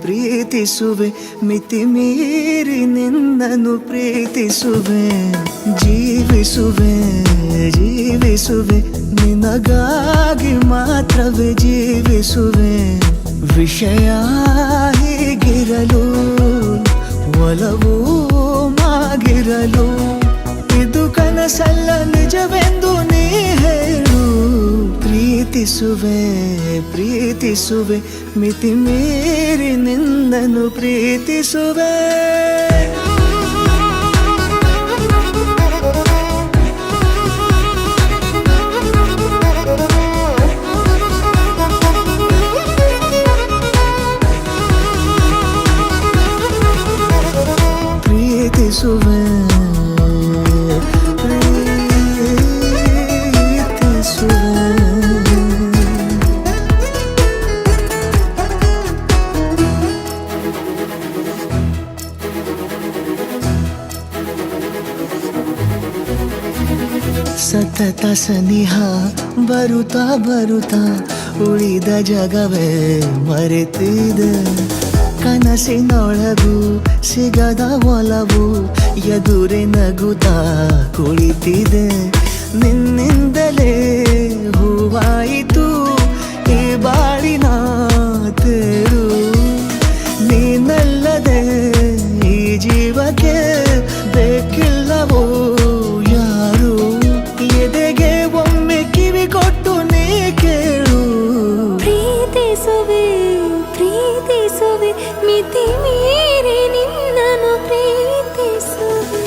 ಪ್ರೀತಿಸುವೆ ಮಿತಿ ಮೀರಿ ನಿನ್ನನ್ನು ಪ್ರೀತಿಸುವೆ ಜೀವಿಸುವೆ ನಿನಗಾಗಿ ಮಾತ್ರವೇ ಜೀವಿಸುವೆ ವಿಷಯ ಹೀಗಿರಲು ಒಲವು ಮಾಗಿರಲು ಇದು ಕನಸಲ್ಲ ನಿಜವೆಂದು ನೀ ಹೇಳು ಪ್ರೀತಿಸುವೆ ಮಿತಿ ಮೀರಿ ನಿನ್ನನ್ನು ಪ್ರೀತಿಸುವೆ ಸತತ ಸನಿಹ ಬರುತ್ತಾ ಉಳಿದ ಜಗವೇ ಮರೆತಿದೆ ಕನಸಿನೊಳಗೂ ಸಿಗದ ಒಲವು ಎದುರೆ ನಗುತ್ತಾ ಕುಳಿತಿದೆ ನಿನ್ನಿಂದಲೇ ಹೂವಾಯಿತು ಈ ಬಾಳಿನ ತೇರು ನೀನಲ್ಲದೆ ಈ ಜೀವಕ್ಕೆ ಬೇಕಿಲ್ಲವೋ ಯಾರು ಎದೆಗೆ ಒಮ್ಮೆ ಕಿವಿ ಕೊಟ್ಟು ನೀ ಕೇಳು ಪ್ರೀತಿಸುವೆ ಮಿತಿ ಮೀರಿ ನಿನ್ನನ್ನು ಪ್ರೀತಿಸುವೆ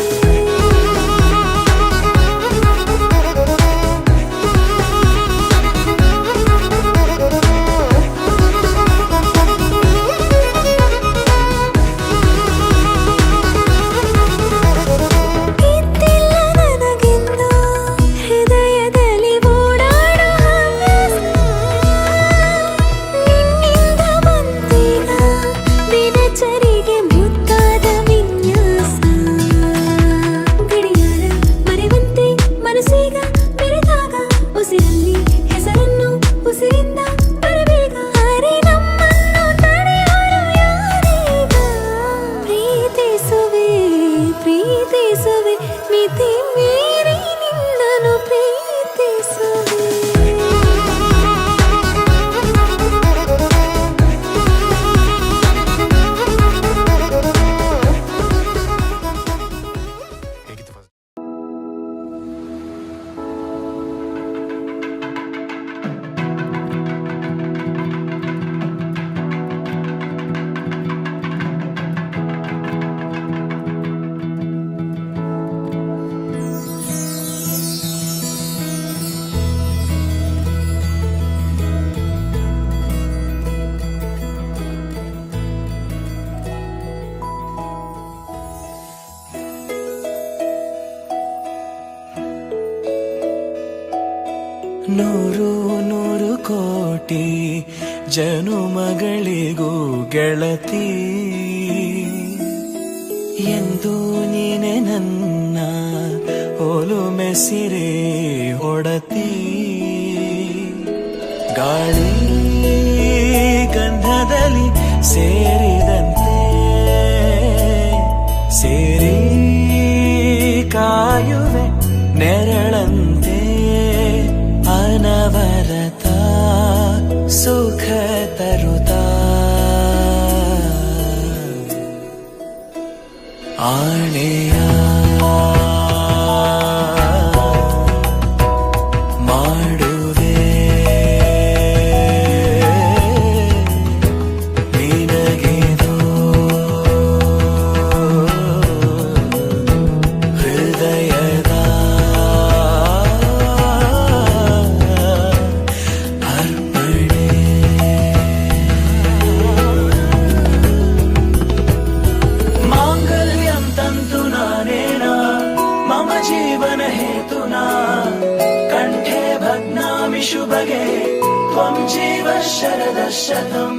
ನೂರು ನೂರು ಕೋಟಿ ಜನುಮಗಳಿಗೂ ಗೆಳತಿ ಎಂದು ನೀನೆ ನನ್ನ ಒಲುಮೆ ಸಿರೆ ಒಡತಿ ಗಾಳಿ ಗಂಧದಲ್ಲಿ ಸೇರಿದಂತೆ ಸೇರಿ ಕಾಯುವೆ ನೆರಳಂತೆ ಅನವರತ ಸುಖ ತರುತ್ತಾ ಆಣೆಯ ಮಾಡುವೆ ನಿನಗೆದೋ ಹೃದಯದ ಅರ್ಪಣೆ ಮಾಂಗಲ್ಯಂ ತಂತು ನಾನೇನ ಮಮ ಜೀವನ ಹೇತುನಾ ಕಂಠೆ ಭಗ್ನಾಮಿ ಶುಭಗೆ ತ್ವಂ ಜೀವ ಶರದಃ ಶತಂ